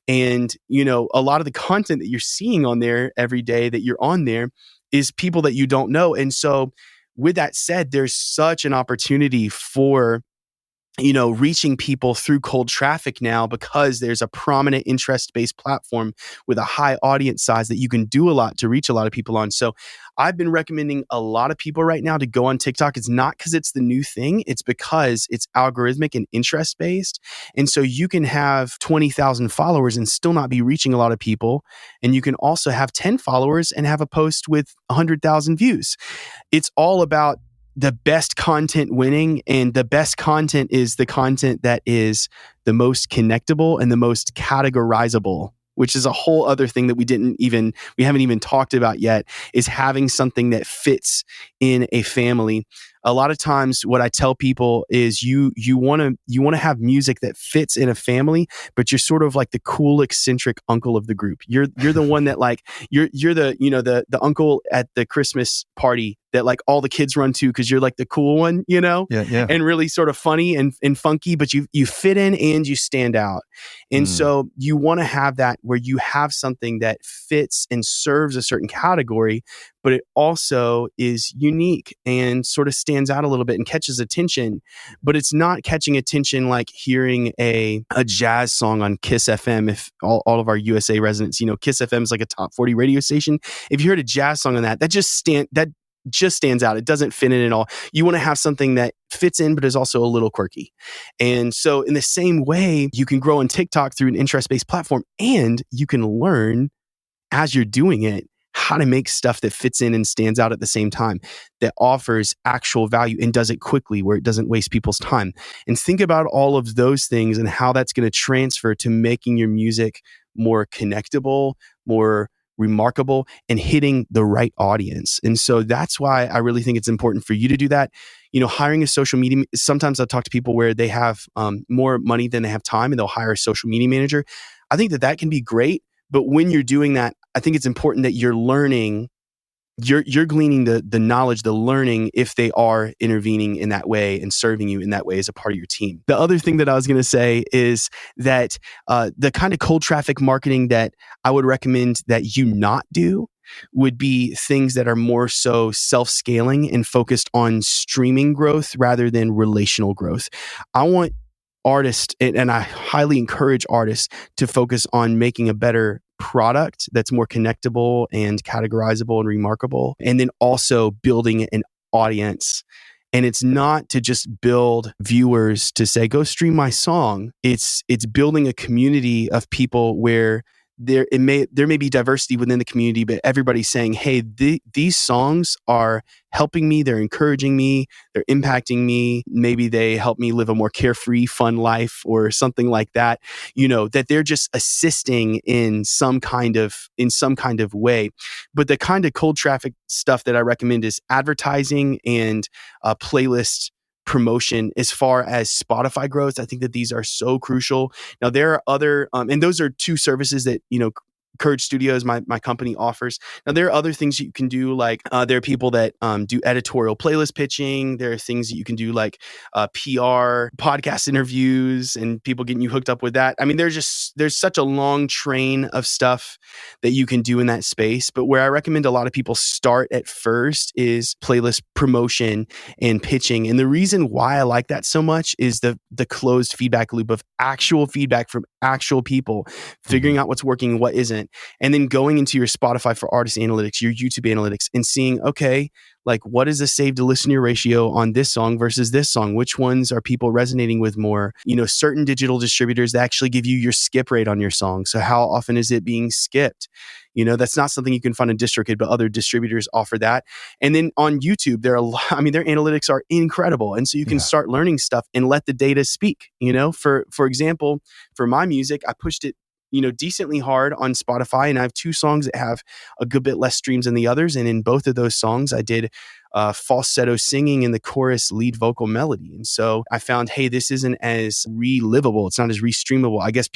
S2: And, a lot of the content that you're seeing on there every day that you're on there is people that you don't know. And so with that said, there's such an opportunity for reaching people through cold traffic now because there's a prominent interest-based platform with a high audience size that you can do a lot to reach a lot of people on. So I've been recommending a lot of people right now to go on TikTok. It's not because it's the new thing. It's because it's algorithmic and interest-based. And so you can have 20,000 followers and still not be reaching a lot of people. And you can also have 10 followers and have a post with 100,000 views. It's all about the best content winning, and the best content is the content that is the most connectable and the most categorizable, which is a whole other thing that we haven't even talked about yet, is having something that fits in a family. A lot of times what I tell people is you want to have music that fits in a family, but you're sort of like the cool eccentric uncle of the group. You're the one that like you're the the uncle at the Christmas party that like all the kids run to because you're like the cool one,
S1: Yeah.
S2: and really sort of funny and funky, but you fit in and you stand out. And so you want to have that where you have something that fits and serves a certain category, but it also is unique and sort of stands out a little bit and catches attention. But it's not catching attention like hearing a jazz song on Kiss FM. If all of our USA residents, Kiss FM is like a top 40 radio station. If you heard a jazz song on that just stands out. It doesn't fit in at all. You want to have something that fits in, but is also a little quirky. And so in the same way, you can grow on TikTok through an interest-based platform, and you can learn as you're doing it how to make stuff that fits in and stands out at the same time, that offers actual value and does it quickly where it doesn't waste people's time. And think about all of those things and how that's going to transfer to making your music more connectable, more remarkable, and hitting the right audience. And so that's why I really think it's important for you to do that. Hiring a social media, sometimes I'll talk to people where they have more money than they have time and they'll hire a social media manager. I think that can be great. But when you're doing that, I think it's important that you're learning, you're gleaning the knowledge, the learning, if they are intervening in that way and serving you in that way as a part of your team. The other thing that I was going to say is that the kind of cold traffic marketing that I would recommend that you not do would be things that are more so self-scaling and focused on streaming growth rather than relational growth. I want artists, and I highly encourage artists to focus on making a better product that's more connectable and categorizable and remarkable, and then also building an audience. And it's not to just build viewers to say, go stream my song. It's building a community of people where there may be diversity within the community, but everybody's saying, hey, these songs are helping me, they're encouraging me, they're impacting me. Maybe they help me live a more carefree, fun life or something like that, that they're just assisting in some kind of way. But the kind of cold traffic stuff that I recommend is advertising and playlist promotion. As far as Spotify growth, I think that these are so crucial. Now there are other, and those are two services that, Courage Studios, my company, offers. Now there are other things you can do, like there are people that do editorial playlist pitching. There are things that you can do like PR, podcast interviews, and people getting you hooked up with that. I mean, there's such a long train of stuff that you can do in that space. But where I recommend a lot of people start at first is playlist promotion and pitching. And the reason why I like that so much is the closed feedback loop of actual feedback from actual people, figuring out what's working and what isn't. And then going into your Spotify for Artists analytics, your YouTube analytics, and seeing, okay, like what is the save to listener ratio on this song versus this song? Which ones are people resonating with more? Certain digital distributors that actually give you your skip rate on your song. So how often is it being skipped? That's not something you can find in DistroKid, but other distributors offer that. And then on YouTube, their analytics are incredible. And so you can start learning stuff and let the data speak. For example, for my music, I pushed it decently hard on Spotify, and I have two songs that have a good bit less streams than the others. And in both of those songs, I did falsetto singing in the chorus lead vocal melody. And so I found, hey, this isn't as relivable. It's not as restreamable. I guess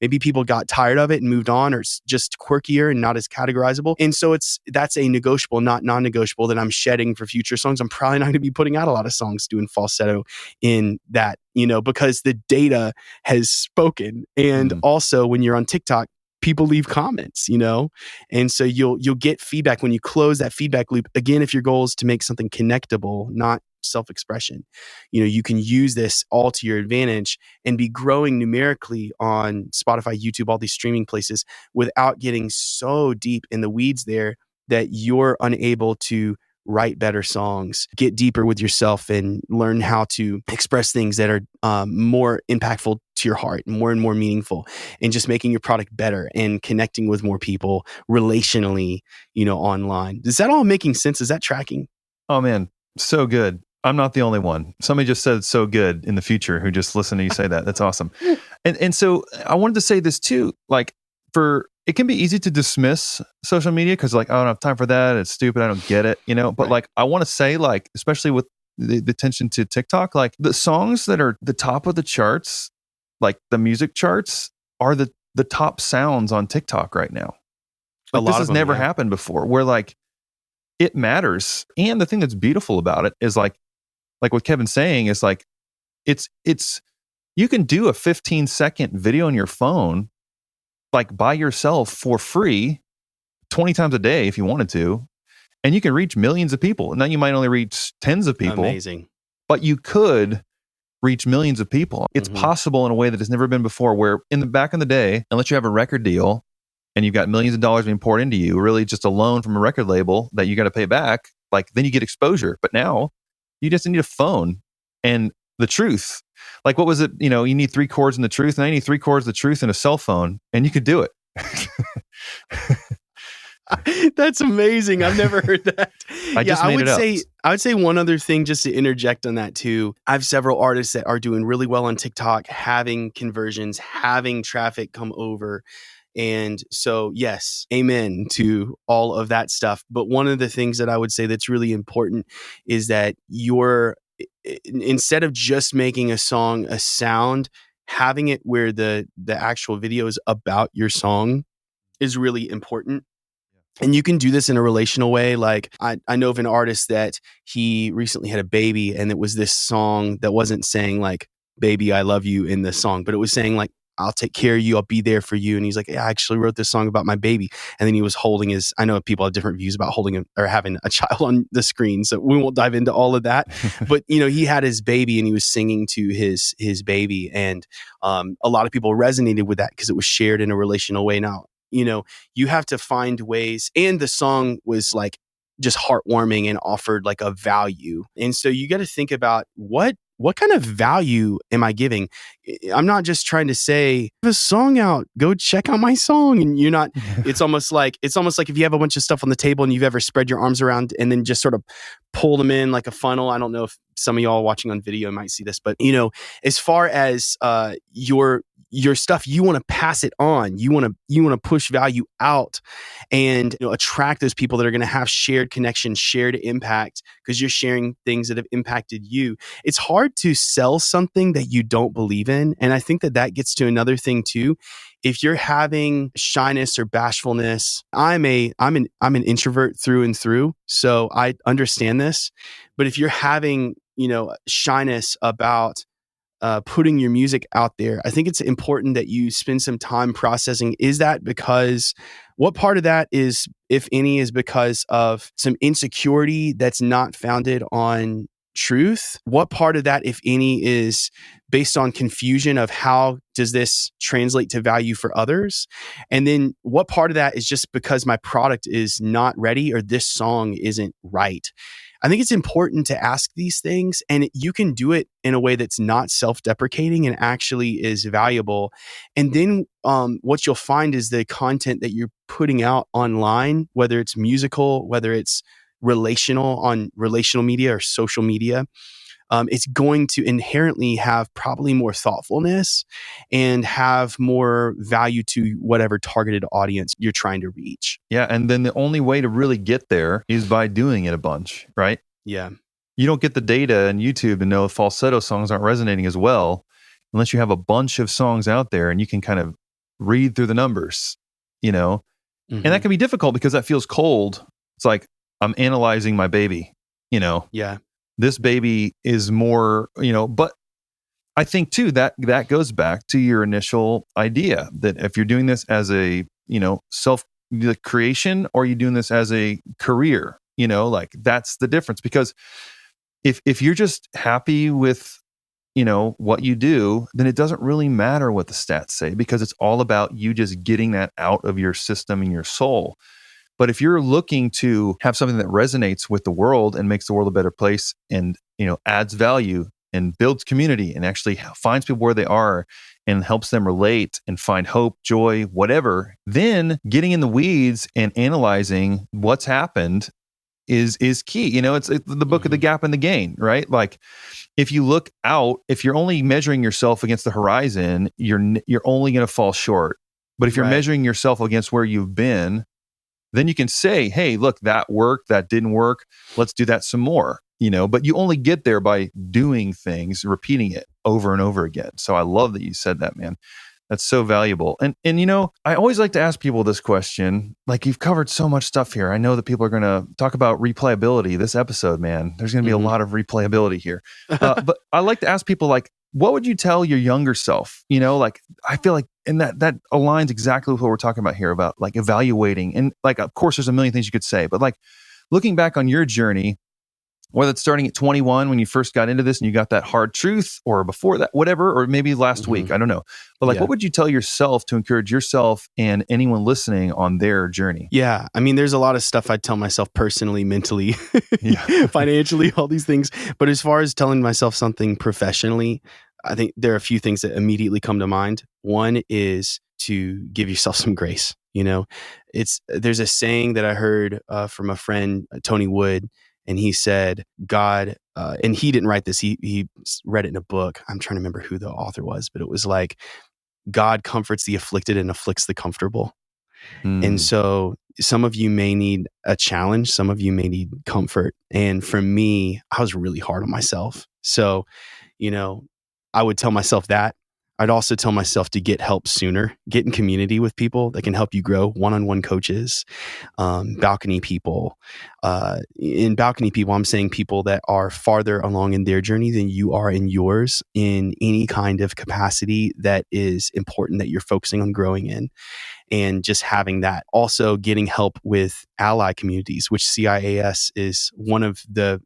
S2: maybe people got tired of it and moved on, or it's just quirkier and not as categorizable. And so that's a negotiable, not non-negotiable, that I'm shedding for future songs. I'm probably not going to be putting out a lot of songs doing falsetto in that, because the data has spoken. And also when you're on TikTok, people leave comments, and so you'll get feedback when you close that feedback loop. Again, if your goal is to make something connectable, not self-expression. You can use this all to your advantage and be growing numerically on Spotify, YouTube, all these streaming places without getting so deep in the weeds there that you're unable to write better songs, get deeper with yourself, and learn how to express things that are more impactful to your heart, more and more meaningful, and just making your product better and connecting with more people relationally, online. Is that all making sense? Is that tracking?
S1: Oh man, so good. I'm not the only one. Somebody just said so good in the future who just listened to you say that. That's awesome. And so I wanted to say this too, like it can be easy to dismiss social media because like, I don't have time for that. It's stupid. I don't get it, But
S2: Right.
S1: like, I want to say like, especially with the attention to TikTok, like the songs that are the top of the charts, like the music charts are the top sounds on TikTok right now.
S2: A
S1: Like this
S2: lot
S1: has
S2: of them,
S1: never
S2: yeah.
S1: happened before where like it matters. And the thing that's beautiful about it is like what Kevin's saying is like, it's you can do a 15-second video on your phone like by yourself for free 20 times a day if you wanted to, and you can reach millions of people. Now you might only reach tens of people.
S2: Amazing.
S1: But you could reach millions of people. It's possible in a way that has never been before, where in the back in the day, unless you have a record deal and you've got millions of dollars being poured into you, really just a loan from a record label that you got to pay back, like then you get exposure. But now you just need a phone and the truth. Like what was it? You need 3 chords in the truth. Now you need 3 chords of the truth in a cell phone, and you could do it.
S2: That's amazing. I've never heard that. I would say one other thing just to interject on that too. I have several artists that are doing really well on TikTok, having conversions, having traffic come over. And so, yes, amen to all of that stuff. But one of the things that I would say that's really important is that instead of just making a song a sound, having it where the actual video is about your song is really important. And you can do this in a relational way. Like I know of an artist that he recently had a baby, and it was this song that wasn't saying like, baby, I love you in the song, but it was saying like, I'll take care of you. I'll be there for you. And he's like, yeah, I actually wrote this song about my baby. And then he was holding I know people have different views about holding or having a child on the screen. So we won't dive into all of that, but he had his baby and he was singing to his baby. And a lot of people resonated with that because it was shared in a relational way. Now, you have to find ways, and the song was like just heartwarming and offered like a value. And so you got to think about what kind of value am I giving? I'm not just trying to say, have a song out, go check out my song. And you're not, it's almost like if you have a bunch of stuff on the table and you've ever spread your arms around and then just sort of pull them in like a funnel. I don't know if some of y'all watching on video might see this, but as far as your stuff, you want to pass it on. You want to push value out and attract those people that are going to have shared connection, shared impact, because you're sharing things that have impacted you. It's hard to sell something that you don't believe in, and I think that gets to another thing too. If you're having shyness or bashfulness, I'm an introvert through and through, so I understand this. But if you're having shyness about putting your music out there, I think it's important that you spend some time processing. Is that because what part of that is, if any, is because of some insecurity that's not founded on truth? What part of that, if any, is based on confusion of how does this translate to value for others? And then what part of that is just because my product is not ready or this song isn't right? I think it's important to ask these things, and you can do it in a way that's not self-deprecating and actually is valuable. And then what you'll find is the content that you're putting out online, whether it's musical, whether it's relational on relational media or social media, it's going to inherently have probably more thoughtfulness and have more value to whatever targeted audience you're trying to reach.
S1: Yeah. And then the only way to really get there is by doing it a bunch, right?
S2: Yeah.
S1: You don't get the data in YouTube to know if falsetto songs aren't resonating as well unless you have a bunch of songs out there and you can kind of read through the numbers, And that can be difficult because that feels cold. It's like, I'm analyzing my baby,
S2: Yeah.
S1: This baby is more, but I think too that goes back to your initial idea that if you're doing this as a, self creation, or are you doing this as a career, like that's the difference. Because if you're just happy with, what you do, then it doesn't really matter what the stats say, because it's all about you just getting that out of your system and your soul. But if you're looking to have something that resonates with the world and makes the world a better place, and, adds value and builds community and actually finds people where they are and helps them relate and find hope, joy, whatever, then getting in the weeds and analyzing what's happened is key. It's the book of the gap and the gain, right? Like, if you look out, if you're only measuring yourself against the horizon, you're only going to fall short. But if you're measuring yourself against where you've been, then you can say, hey, look, that worked, that didn't work. Let's do that some more, but you only get there by doing things, repeating it over and over again. So I love that you said that, man. That's so valuable. And I always like to ask people this question. Like, you've covered so much stuff here. I know that people are going to talk about replayability this episode, man. There's going to be a lot of replayability here. But I like to ask people, like, what would you tell your younger self? Like, I feel like, and that aligns exactly with what we're talking about here, about like evaluating. And like, of course, there's a million things you could say, but like, looking back on your journey, whether it's starting at 21 when you first got into this and you got that hard truth, or before that, whatever, or maybe last week, I don't know. But like, what would you tell yourself to encourage yourself and anyone listening on their journey?
S2: Yeah. I mean, there's a lot of stuff I'd tell myself personally, mentally, financially, all these things. But as far as telling myself something professionally, I think there are a few things that immediately come to mind. One is to give yourself some grace. There's a saying that I heard from a friend, Tony Wood, and he said, God, and he didn't write this. He read it in a book. I'm trying to remember who the author was, but it was like, God comforts the afflicted and afflicts the comfortable. And so some of you may need a challenge. Some of you may need comfort. And for me, I was really hard on myself. So, I would tell myself that. I'd also tell myself to get help sooner, get in community with people that can help you grow, one-on-one coaches, balcony people. In balcony people, I'm saying people that are farther along in their journey than you are in yours, in any kind of capacity that is important that you're focusing on growing in. And just having that. Also getting help with ally communities, which CIAS is one of the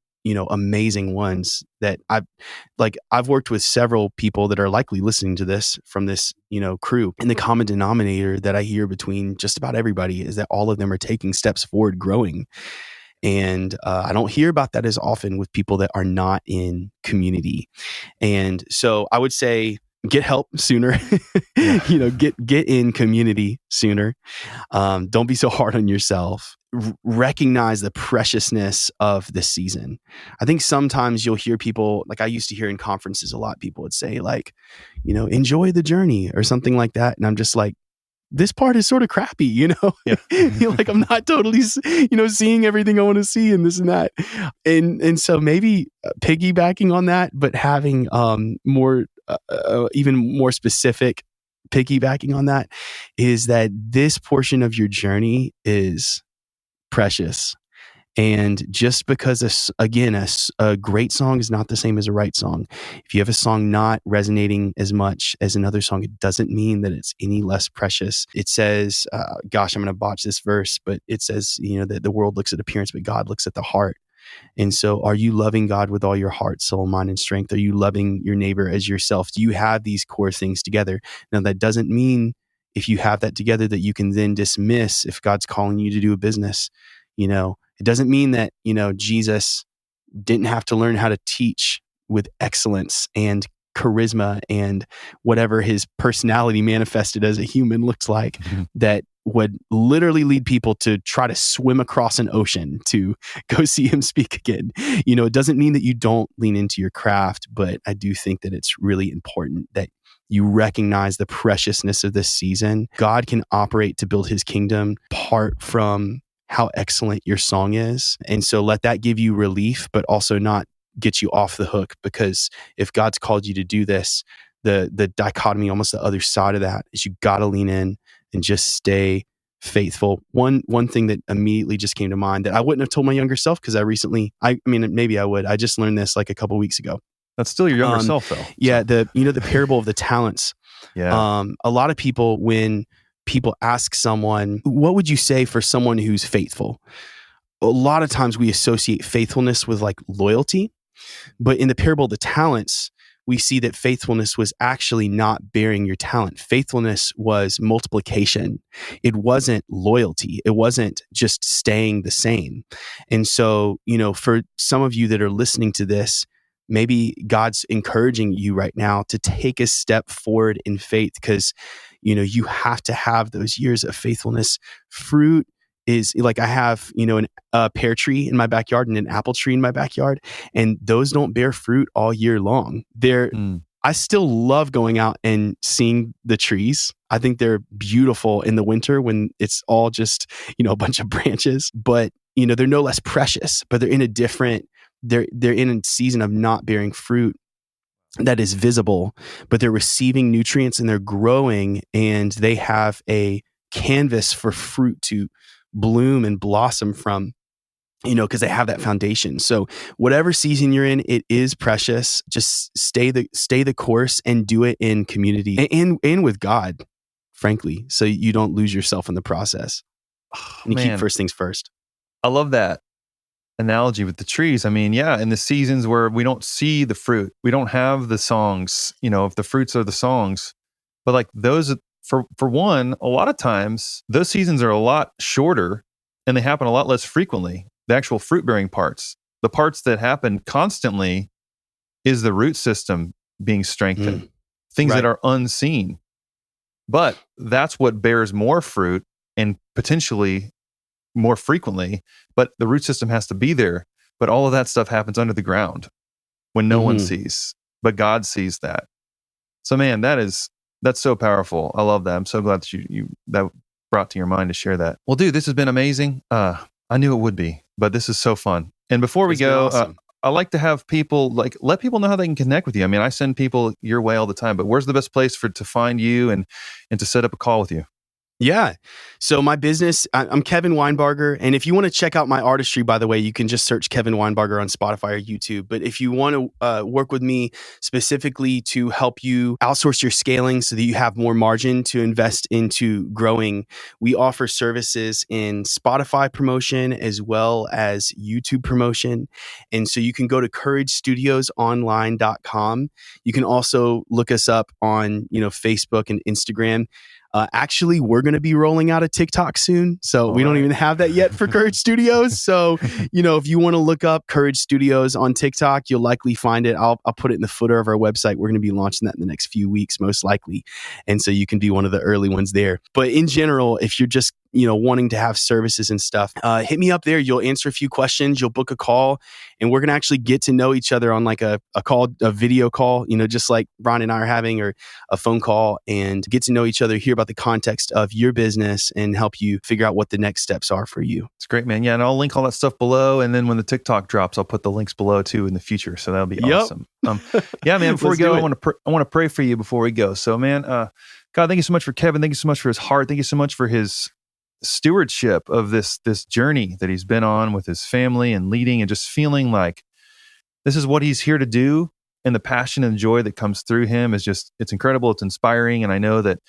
S2: amazing ones that I've worked with several people that are likely listening to this from this, crew. And the common denominator that I hear between just about everybody is that all of them are taking steps forward, growing. And I don't hear about that as often with people that are not in community. And so I would say, get help sooner, get in community sooner. Don't be so hard on yourself. Recognize the preciousness of the season. I think sometimes you'll hear people, like I used to hear in conferences a lot, people would say like, enjoy the journey or something like that. And I'm just like, this part is sort of crappy, like I'm not totally, seeing everything I want to see and this and that. And so maybe piggybacking on that, but having more, even more specific piggybacking on that is that this portion of your journey is precious. And just because, a great song is not the same as a right song. If you have a song not resonating as much as another song, it doesn't mean that it's any less precious. It says, I'm going to botch this verse, but it says, that the world looks at appearance, but God looks at the heart. And so are you loving God with all your heart, soul, mind, and strength? Are you loving your neighbor as yourself? Do you have these core things together? Now, that doesn't mean if you have that together that you can then dismiss if God's calling you to do a business. It doesn't mean that, Jesus didn't have to learn how to teach with excellence and charisma and whatever his personality manifested as a human looks like, that would literally lead people to try to swim across an ocean to go see him speak again. It doesn't mean that you don't lean into your craft, but I do think that it's really important that you recognize the preciousness of this season. God can operate to build his kingdom apart from how excellent your song is. And so let that give you relief, but also not get you off the hook, because if God's called you to do this, the dichotomy, almost the other side of that, is you got to lean in and just stay faithful. One thing that immediately just came to mind that I wouldn't have told my younger self, because maybe I would. I just learned this like a couple weeks ago.
S1: That's still your younger self though.
S2: Yeah. The parable of the talents.
S1: Yeah.
S2: A lot of people, when people ask someone, what would you say for someone who's faithful? A lot of times we associate faithfulness with like loyalty. But in the parable of the talents, we see that faithfulness was actually not bearing your talent. Faithfulness was multiplication. It wasn't loyalty. It wasn't just staying the same. And so, for some of you that are listening to this, maybe God's encouraging you right now to take a step forward in faith, because, you have to have those years of faithfulness. Fruit is like, I have, a pear tree in my backyard and an apple tree in my backyard, and those don't bear fruit all year long. I still love going out and seeing the trees. I think they're beautiful in the winter when it's all just, a bunch of branches, but, they're no less precious, but they're in a different, they're in a season of not bearing fruit that is visible, but they're receiving nutrients and they're growing, and they have a canvas for fruit to bloom and blossom from, because they have that foundation. So whatever season you're in, it is precious. Just stay the course and do it in community and with God, frankly, so you don't lose yourself in the process. And you keep first things first.
S1: I love that analogy with the trees. I mean, yeah, in the seasons where we don't see the fruit, we don't have the songs, if the fruits are the songs, but like those, for one, a lot of times those seasons are a lot shorter and they happen a lot less frequently. The actual fruit bearing parts, the parts that happen constantly, is the root system being strengthened, things that are unseen. But that's what bears more fruit and potentially more frequently, but the root system has to be there. But all of that stuff happens under the ground when no one sees, but God sees that. So man, that's so powerful. I love that. I'm so glad that you that brought to your mind to share that. Well, dude, this has been amazing. I knew it would be, but this is so fun. And before we go, awesome. I like to have people let people know how they can connect with you. I mean, I send people your way all the time, but where's the best place to find you and to set up a call with you?
S2: Yeah. So my business, I'm Kevin Weinbarger. And if you want to check out my artistry, by the way, you can just search Kevin Weinbarger on Spotify or YouTube. But if you want to work with me specifically to help you outsource your scaling so that you have more margin to invest into growing, we offer services in Spotify promotion as well as YouTube promotion. And so you can go to couragestudiosonline.com. You can also look us up on, Facebook and Instagram. Actually, we're going to be rolling out a TikTok soon. So we don't even have that yet for Courage Studios. So, if you want to look up Courage Studios on TikTok, you'll likely find it. I'll put it in the footer of our website. We're going to be launching that in the next few weeks, most likely. And so you can be one of the early ones there. But in general, if you're just wanting to have services and stuff, hit me up there. You'll answer a few questions. You'll book a call, and we're going to actually get to know each other on like a video call, just like Ron and I are having, or a phone call, and get to know each other, hear about the context of your business, and help you figure out what the next steps are for you.
S1: It's great, man. Yeah. And I'll link all that stuff below. And then when the TikTok drops, I'll put the links below too in the future. So that'll be awesome. Yeah, man, before we go, I want to pray for you before we go. So man, God, thank you so much for Kevin. Thank you so much for his heart. Thank you so much for his stewardship of this journey that he's been on with his family and leading, and just feeling like this is what he's here to do. And the passion and joy that comes through him is it's incredible. It's inspiring. And I know that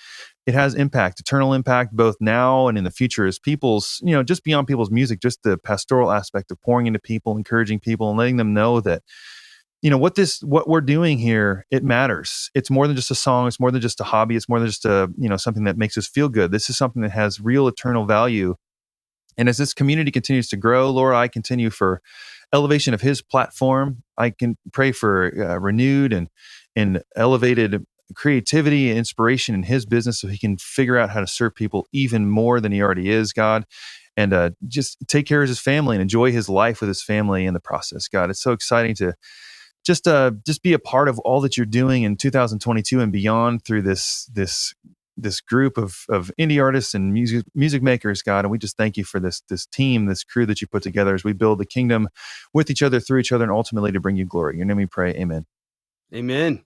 S1: it has impact, eternal impact, both now and in the future, as people's, just beyond people's music, just the pastoral aspect of pouring into people, encouraging people, and letting them know that, what we're doing here, it matters. It's more than just a song. It's more than just a hobby. It's more than just something that makes us feel good. This is something that has real eternal value. And as this community continues to grow, Lord, I continue for elevation of his platform. I can pray for renewed and elevated creativity and inspiration in his business, so he can figure out how to serve people even more than he already is, God. And just take care of his family and enjoy his life with his family in the process, God. It's so exciting to just be a part of all that you're doing in 2022 and beyond through this group of indie artists and music makers, God. And we just thank you for this team, this crew that you put together as we build the kingdom with each other, through each other, and ultimately to bring you glory. In your name we pray, amen.
S2: Amen.